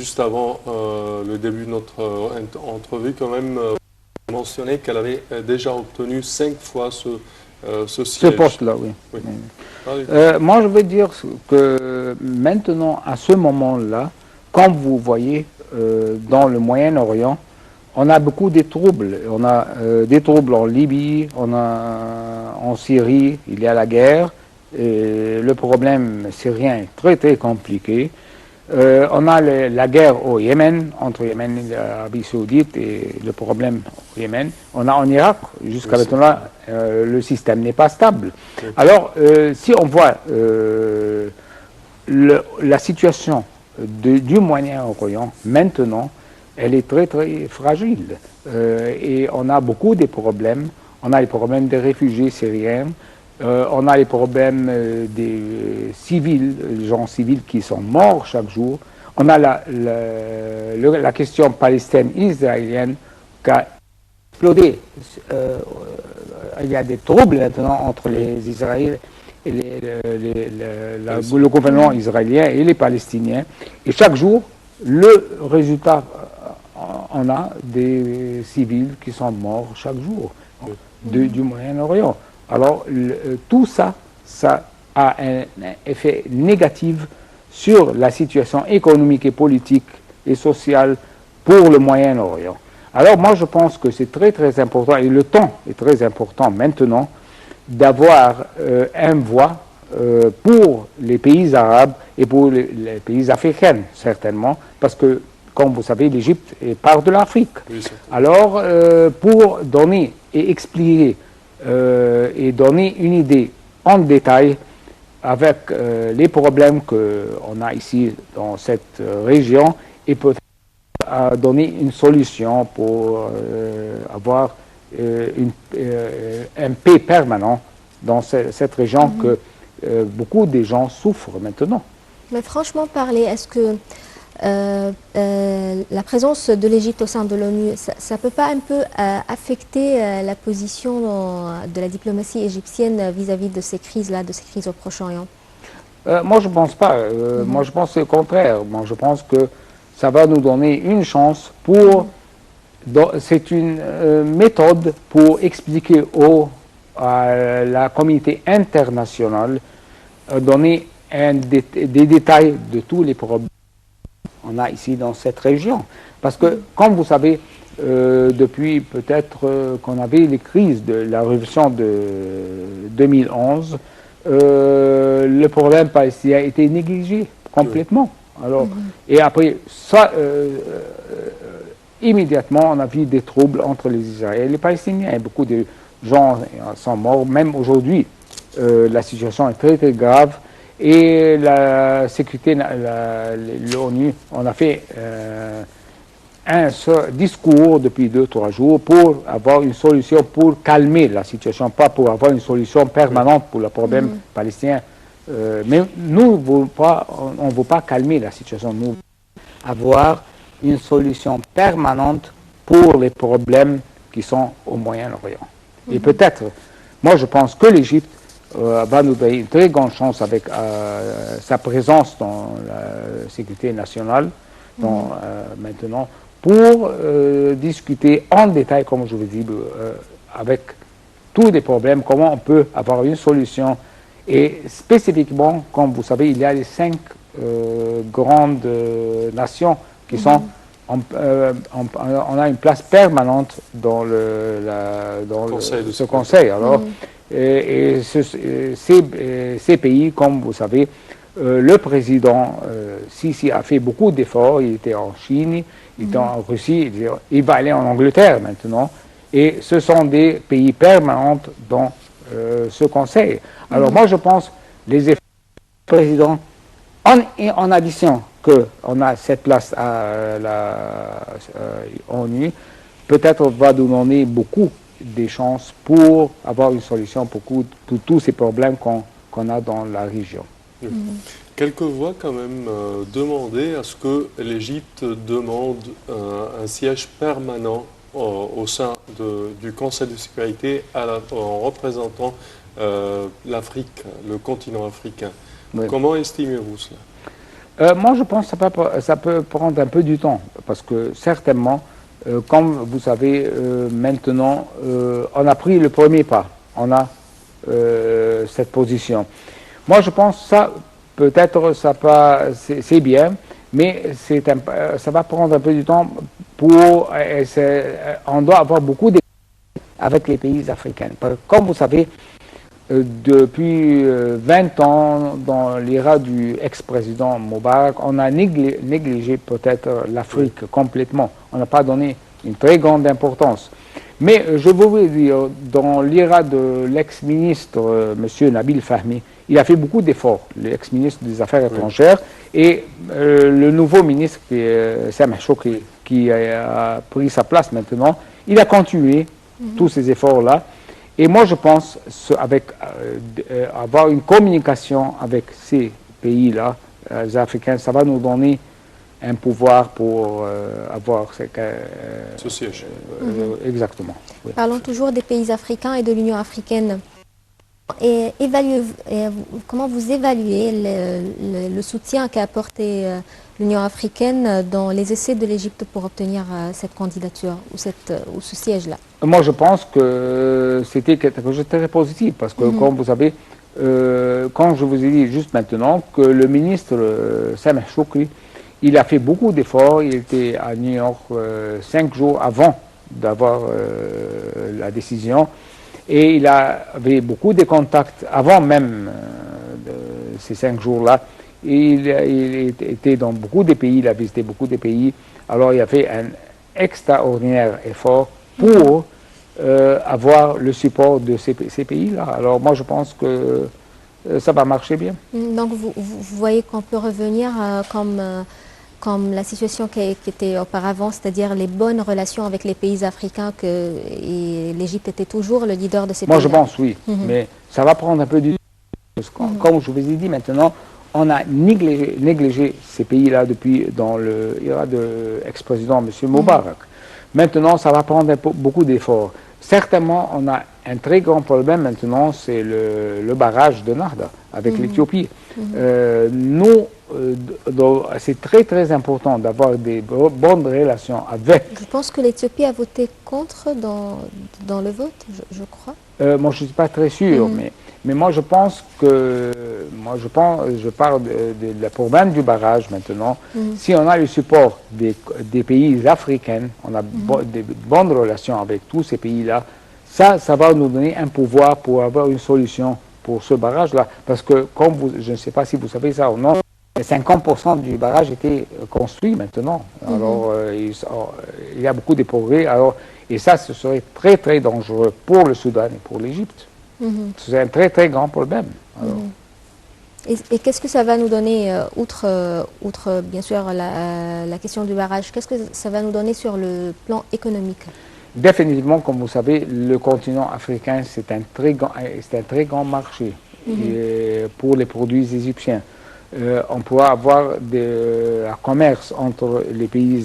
juste avant le début de notre entrevue, quand même, mentionné qu'elle avait déjà obtenu 5 fois ce siège. Ce poste-là, oui. Oui. Moi, je veux dire que maintenant, à ce moment-là, comme vous voyez, dans le Moyen-Orient, on a beaucoup de troubles. On a des troubles en Libye, on a en Syrie, il y a la guerre. Et le problème syrien est très très compliqué. On a la guerre au Yémen, entre Yémen et l'Arabie Saoudite, et le problème au Yémen. On a en Irak, jusqu'à maintenant, le système n'est pas stable. Alors, si on voit la situation du Moyen-Orient maintenant, elle est très très fragile. Et on a beaucoup de problèmes. On a les problèmes des réfugiés syriens. On a les problèmes des civils, les gens civils qui sont morts chaque jour. On a la question palestinienne-israélienne qui a explodé. Il y a des troubles maintenant entre les Israéliens et le gouvernement israélien et les Palestiniens. Et chaque jour, le résultat, on a des civils qui sont morts chaque jour du Moyen-Orient. Alors, tout ça, ça a un effet négatif sur la situation économique et politique et sociale pour le Moyen-Orient. Alors, moi, je pense que c'est très, très important, et le temps est très important maintenant, d'avoir un voix pour les pays arabes et pour les pays africains, certainement, parce que, comme vous savez, l'Égypte est part de l'Afrique. Oui, alors, pour donner et expliquer et donner une idée en détail avec les problèmes qu'on a ici dans cette région et peut-être donner une solution pour avoir un paix permanent dans cette région que beaucoup de gens souffrent maintenant. Mais franchement parler, est-ce que la présence de l'Égypte au sein de l'ONU, ça ne peut pas un peu affecter la position de la diplomatie égyptienne vis-à-vis de ces crises-là, de ces crises au Proche-Orient? Moi, je ne pense pas. Moi, je pense le contraire. Moi, je pense que ça va nous donner une chance pour... C'est une méthode pour expliquer à la communauté internationale, donner des détails de tous les problèmes on a ici dans cette région. Parce que, comme vous savez, depuis peut-être qu'on avait les crises de la révolution de 2011, le problème palestinien a été négligé complètement. Alors, et après, ça, immédiatement, on a vu des troubles entre les Israéliens et les Palestiniens. Beaucoup de gens sont morts, même aujourd'hui. La situation est très, très grave. Et la sécurité, l'ONU, on a fait un discours depuis 2-3 jours pour avoir une solution pour calmer la situation, pas pour avoir une solution permanente pour le problème palestinien. Mais nous, on ne veut pas calmer la situation. Nous voulons avoir une solution permanente pour les problèmes qui sont au Moyen-Orient. Et peut-être, moi je pense que l'Égypte va nous donner une très grande chance avec sa présence dans la sécurité nationale maintenant pour discuter en détail, comme je vous dis, avec tous les problèmes, comment on peut avoir une solution. Et spécifiquement, comme vous savez, il y a les 5 grandes nations qui sont... On a une place permanente dans ce conseil. Alors, et ces pays, comme vous savez, le président Sisi a fait beaucoup d'efforts. Il était en Chine, il était en Russie, il va aller en Angleterre maintenant. Et ce sont des pays permanents dans ce conseil. Alors moi, je pense les efforts du président, en addition qu'on a cette place à la ONU, peut-être va nous donner beaucoup de chances pour avoir une solution pour tous ces problèmes qu'on a dans la région. Quelques voix quand même demandaient à ce que l'Égypte demande un siège permanent au sein du Conseil de sécurité en représentant l'Afrique, le continent africain. Oui. Comment estimez-vous cela? Moi, je pense que ça peut prendre un peu du temps, parce que certainement, comme vous savez, maintenant, on a pris le premier pas, on a cette position. Moi, je pense que ça, peut-être, c'est bien, mais ça va prendre un peu du temps on doit avoir beaucoup d'échanges avec les pays africains. Comme vous savez, depuis 20 ans, dans l'ère du ex-président Moubarak, on a négligé peut-être l'Afrique complètement. On n'a pas donné une très grande importance. Mais je voudrais dire, dans l'ère de l'ex-ministre, M. Nabil Fahmy, il a fait beaucoup d'efforts, l'ex-ministre des Affaires étrangères, et le nouveau ministre, Sameh Choukri, qui a pris sa place maintenant, il a continué tous ces efforts-là. Et moi, je pense avoir une communication avec ces pays-là, africains, ça va nous donner un pouvoir pour avoir ce siège. Exactement. Oui. Parlons toujours des pays africains et de l'Union africaine. Et comment vous évaluez le soutien qu'a apporté l'Union africaine dans les essais de l'Égypte pour obtenir cette candidature ou ce siège-là? Moi, je pense que c'était quelque chose de très positif parce que, comme vous savez, quand je vous ai dit juste maintenant que le ministre Sameh Choukri, il a fait beaucoup d'efforts, il était à New York 5 jours avant d'avoir la décision. Et il avait beaucoup de contacts avant même ces 5 jours-là. Il était dans beaucoup de pays, il a visité beaucoup de pays. Alors il a fait un extraordinaire effort pour avoir le support de ces pays-là. Alors moi je pense que ça va marcher bien. Donc vous voyez qu'on peut revenir comme la situation qui était auparavant, c'est-à-dire les bonnes relations avec les pays africains, et l'Égypte était toujours le leader de ces pays-là. Moi, je pense, oui, mais ça va prendre un peu du temps. Comme je vous ai dit maintenant, on a négligé ces pays-là depuis dans l'ère de l'ex-président M. Moubarak. Maintenant, ça va prendre beaucoup d'efforts. Certainement, on a un très grand problème maintenant, c'est le barrage de Narda avec l'Éthiopie. Nous, c'est très très important d'avoir des bonnes relations avec... Je pense que l'Éthiopie a voté contre dans le vote, je crois. Moi, je ne suis pas très sûr, mais moi, je pense que... je parle de la problème du barrage maintenant. Si on a le support des pays africains, on a de bonnes relations avec tous ces pays-là, ça va nous donner un pouvoir pour avoir une solution pour ce barrage-là. Parce que, je ne sais pas si vous savez ça ou non, 50% du barrage était construit maintenant. Alors, il y a beaucoup de progrès. Alors, et ça, ce serait très, très dangereux pour le Soudan et pour l'Égypte. C'est un très, très grand problème. Alors. Et qu'est-ce que ça va nous donner, outre bien sûr la question du barrage, qu'est-ce que ça va nous donner sur le plan économique? Définitivement, comme vous savez, le continent africain, c'est un très grand marché pour les produits égyptiens. On pourra avoir un commerce entre les pays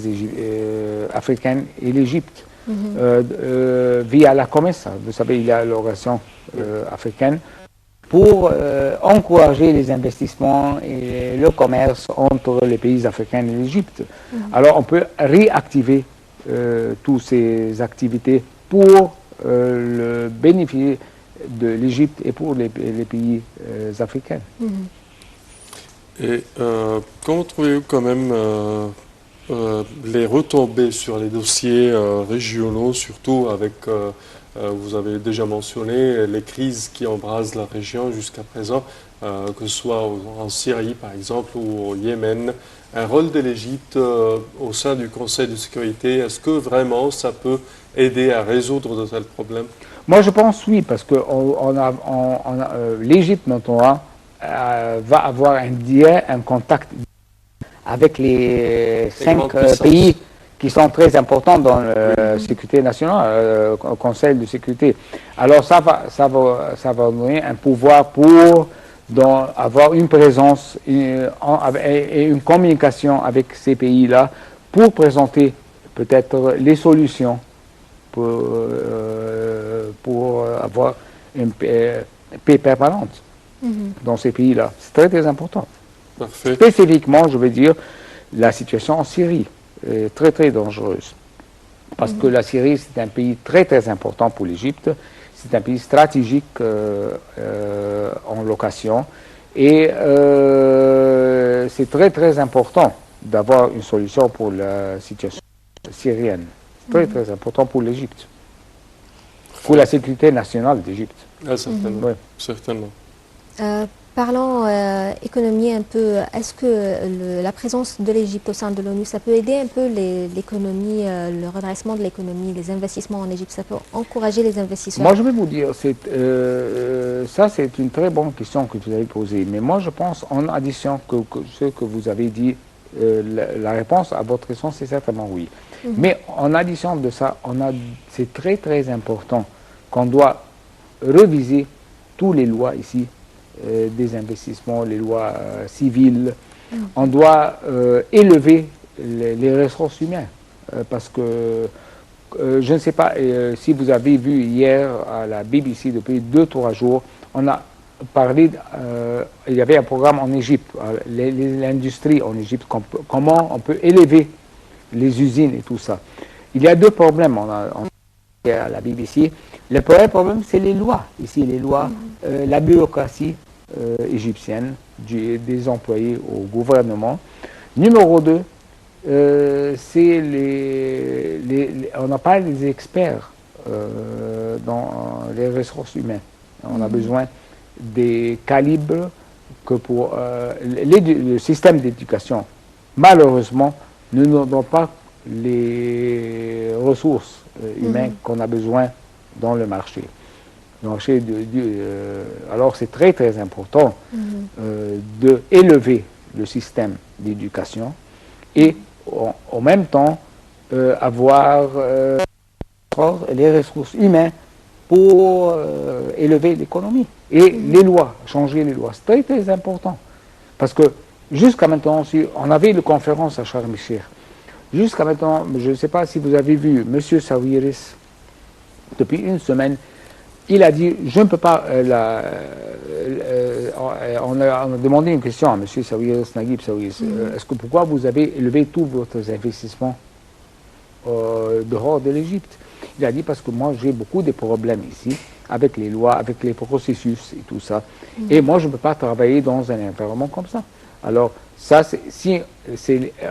africains et l'Égypte via la COMESA. Vous savez, il y a l'organisation africaine pour encourager les investissements et le commerce entre les pays africains et l'Égypte. Alors, on peut réactiver toutes ces activités pour le bénéfice de l'Égypte et pour les pays africains. Et comment trouvez-vous quand même les retombées sur les dossiers régionaux, surtout avec, vous avez déjà mentionné, les crises qui embrasent la région jusqu'à présent, que ce soit en Syrie par exemple ou au Yémen, un rôle de l'Égypte au sein du Conseil de sécurité, est-ce que vraiment ça peut aider à résoudre de tels problèmes? Moi je pense oui, parce que l'Égypte maintenant va avoir un contact avec les 5 pays qui sont très importants dans la sécurité nationale, au Conseil de sécurité. Alors ça va donner un pouvoir pour avoir une présence et une communication avec ces pays-là pour présenter peut-être les solutions pour avoir une paix permanente dans ces pays-là. C'est très très important. Parfait. Spécifiquement, je veux dire, la situation en Syrie est très très dangereuse. Parce que la Syrie, c'est un pays très très important pour l'Égypte. C'est un pays stratégique en location. Et c'est très très important d'avoir une solution pour la situation syrienne. C'est très très important pour l'Égypte. Pour la sécurité nationale d'Égypte. Ah, certainement. Ouais. Certainement. Parlant économie un peu, est-ce que la présence de l'Égypte au sein de l'ONU, ça peut aider un peu l'économie, le redressement de l'économie, les investissements en Égypte, ça peut encourager les investisseurs? Moi, je vais vous dire, ça c'est une très bonne question que vous avez posée. Mais moi, je pense, en addition que ce que vous avez dit, la réponse à votre question, c'est certainement oui. Mais en addition de ça, c'est très très important qu'on doit réviser toutes les lois ici, des investissements, les lois civiles. On doit élever les ressources humaines. Parce que je ne sais pas si vous avez vu hier à la BBC depuis 2-3 jours, on a parlé, il y avait un programme en Égypte, l'industrie en Égypte, comment on peut élever les usines et tout ça. Il y a deux problèmes à la BBC. Le premier problème, c'est les lois. Ici, les lois, la bureaucratie égyptienne, des employés au gouvernement. Numéro 2, c'est on n'a pas les experts dans les ressources humaines. On a besoin des calibres que pour le système d'éducation, malheureusement, ne nous donne pas les ressources humaines qu'on a besoin dans le marché. Alors c'est très très important d'élever le système d'éducation et en même temps avoir les ressources humaines pour élever l'économie. Et les lois, changer les lois, c'est très très important. Parce que jusqu'à maintenant, on avait une conférence à Sharm el-Sheikh. Jusqu'à maintenant, je ne sais pas si vous avez vu M. Sawiris, depuis une semaine, il a dit, je ne peux pas, on a demandé une question à M. Sawiris, Naguib Sawiris, pourquoi vous avez élevé tous vos investissements dehors de l'Égypte? Il a dit, parce que moi j'ai beaucoup de problèmes ici, avec les lois, avec les processus et tout ça, et moi je ne peux pas travailler dans un environnement comme ça. Alors, ça,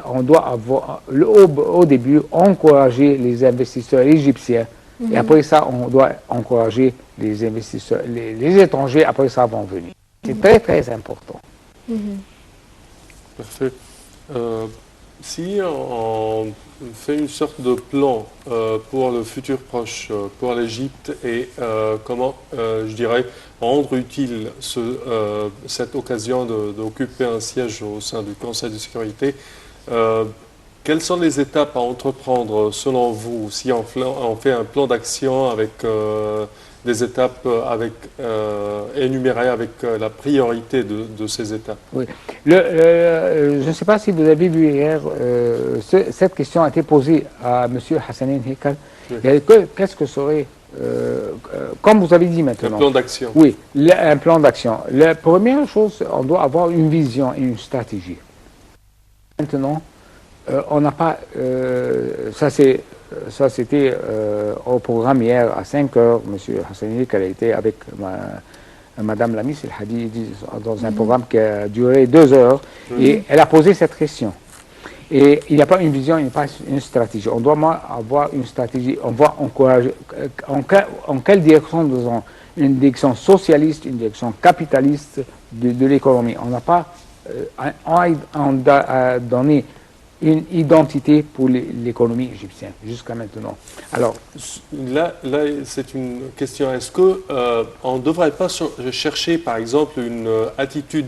on doit avoir, au début, encourager les investisseurs égyptiens. Et après ça, on doit encourager les investisseurs, les étrangers, après ça, vont venir. C'est très, très important. Parfait. Si on fait une sorte de plan pour le futur proche, pour l'Égypte, et comment, je dirais, rendre utile cette occasion d'occuper un siège au sein du Conseil de sécurité, quelles sont les étapes à entreprendre selon vous, si on fait un plan d'action avec des étapes énumérées avec la priorité de ces étapes? Oui. Je ne sais pas si vous avez vu hier, cette question a été posée à M. Hassanin Hekal. Oui. Qu'est-ce que serait, comme vous avez dit maintenant, un plan d'action? Oui, un plan d'action. La première chose, on doit avoir une vision et une stratégie. Maintenant, on n'a pas, ça c'était au programme hier à 5 heures, M. Hassanin Hekal a été avec Madame Lamis El Hadi dans un programme qui a duré 2 heures et elle a posé cette question. Et il n'y a pas une vision, il n'y a pas une stratégie. On doit avoir une stratégie, on va encourager, en quelle direction nous allons? Une direction socialiste, une direction capitaliste de l'économie. On n'a pas donné une identité pour l'économie égyptienne jusqu'à maintenant. Alors, là c'est une question. Est-ce qu'on ne devrait pas chercher, par exemple, une attitude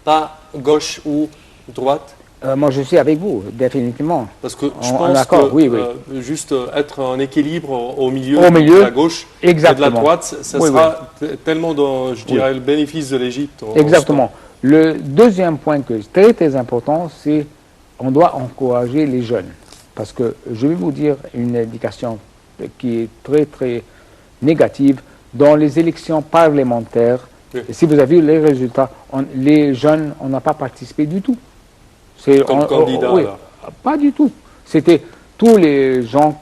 pas gauche ou droite? Moi, je suis avec vous, définitivement. Parce que je pense que oui. juste être en équilibre au milieu de la gauche exactement. Et de la droite, ça sera tellement dans, je dirais, le bénéfice de l'Égypte. Exactement. Le deuxième point que très très important, c'est on doit encourager les jeunes. Parce que je vais vous dire une indication qui est très très négative. Dans les élections parlementaires, Oui. Et si vous avez vu les résultats, les jeunes, on n'a pas participé du tout. Comme candidat, oui, là. pas du tout. C'était tous les gens,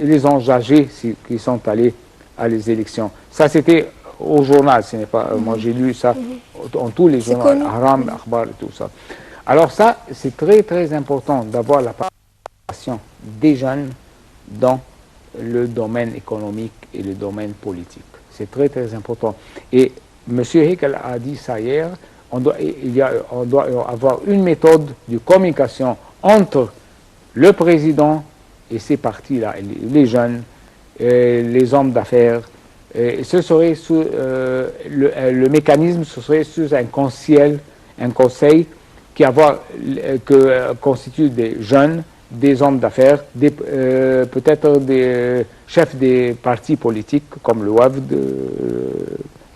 les engagés qui sont allés à les élections. Ça, c'était au journal, ce n'est pas. Moi, j'ai lu ça dans tous les journaux, connu. Haram, Akhbar et tout ça. Alors ça, c'est très très important d'avoir la participation des jeunes dans le domaine économique et le domaine politique. C'est très très important. Et M. Hickel a dit ça hier, on doit avoir une méthode de communication entre le président et ces partis-là, les jeunes, les hommes d'affaires. Ce serait sous, le mécanisme, ce serait sous un conseil que constitue des jeunes, des hommes d'affaires, peut-être des chefs des partis politiques comme le WAFD,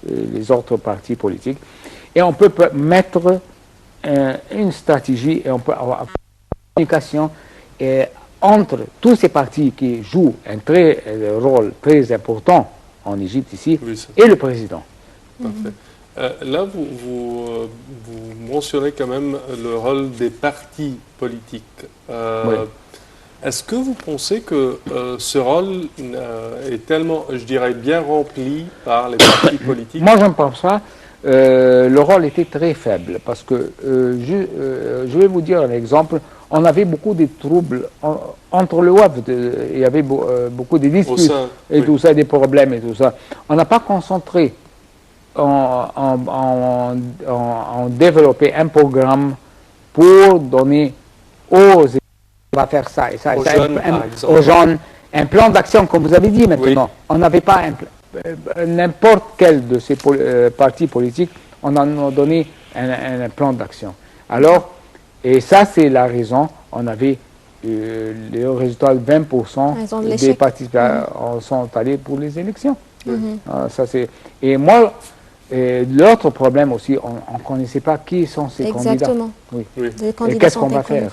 les autres partis politiques. Et on peut mettre une stratégie et on peut avoir une communication entre tous ces partis qui jouent un rôle très important en Égypte ici, Oui, et le président. parfait. Là, vous mentionnez quand même le rôle des partis politiques. Oui. Est-ce que vous pensez que ce rôle est tellement, je dirais, bien rempli par les partis politiques? Moi, je ne pense pas. Le rôle était très faible parce que, je vais vous dire un exemple, on avait beaucoup de troubles entre le WAFD, il y avait beaucoup de disputes et oui. tout ça, des problèmes et tout ça. On n'a pas concentré en développer un programme pour donner aux on va faire ça et ça, Aux et ça, jeunes, par exemple. aux jeunes, un plan d'action, comme vous avez dit maintenant. Oui. On n'avait pas n'importe quel de ces partis politiques, on en a donné un plan d'action. Alors, et ça c'est la raison, on avait le résultat de 20% des participants sont allés pour les élections. Ça, et moi, l'autre problème aussi, on ne connaissait pas qui sont ces candidats. Exactement. Oui. Oui. Et qu'est-ce qu'on va faire?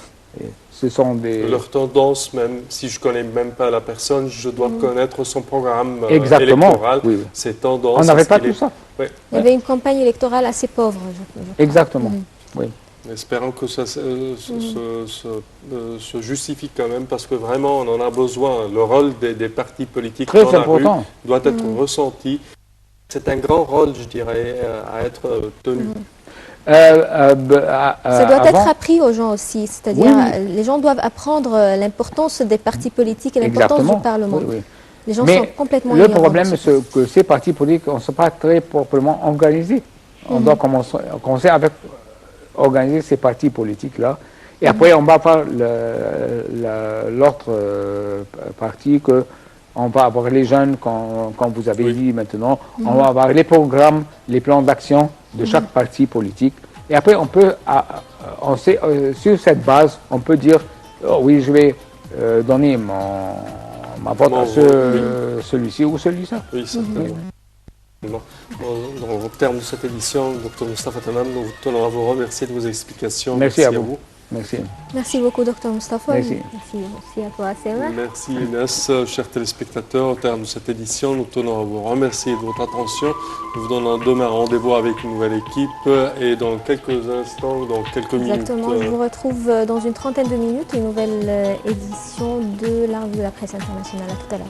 Ce sont des... Leur tendance, même si je ne connais même pas la personne, je dois connaître son programme électoral, oui. Ses tendances. On n'avait pas tout ça. Oui. Il y avait une campagne électorale assez pauvre, je crois. Exactement. Oui. Espérons que ça se justifie quand même, parce que vraiment, on en a besoin. Le rôle des partis politiques Très dans la rue important. doit être ressenti. C'est un grand rôle, je dirais, à être tenu. Ça doit être appris aux gens aussi, c'est-à-dire les gens doivent apprendre l'importance des partis politiques et l'importance du Parlement. Oui, oui. Les gens Mais sont complètement le ignorants. problème, c'est que ces partis politiques ne sont pas très proprement organisés. On doit commencer avec organiser ces partis politiques-là. Et après, on va faire l'autre parti que on va avoir les jeunes, comme vous avez dit maintenant. On va avoir les programmes, les plans d'action de chaque parti politique. Et après, on peut, sur cette base, on peut dire, oh, oui, je vais donner ma vote à celui-ci ou celui-ci. Oui, certainement. Au terme de cette édition, Dr Moustapha Tamam, nous tenons à vous remercier de vos explications. Merci à vous. Merci. Merci beaucoup, Dr Moustapha. Merci. Merci aussi à toi, Selma. Merci Inès. Chers téléspectateurs, au terme de cette édition, nous tenons à vous remercier de votre attention. Nous vous donnons demain rendez-vous avec une nouvelle équipe et dans quelques instants, dans quelques minutes. Exactement, je vous retrouve dans une trentaine de minutes, une nouvelle édition de la revue de la presse internationale. À tout à l'heure.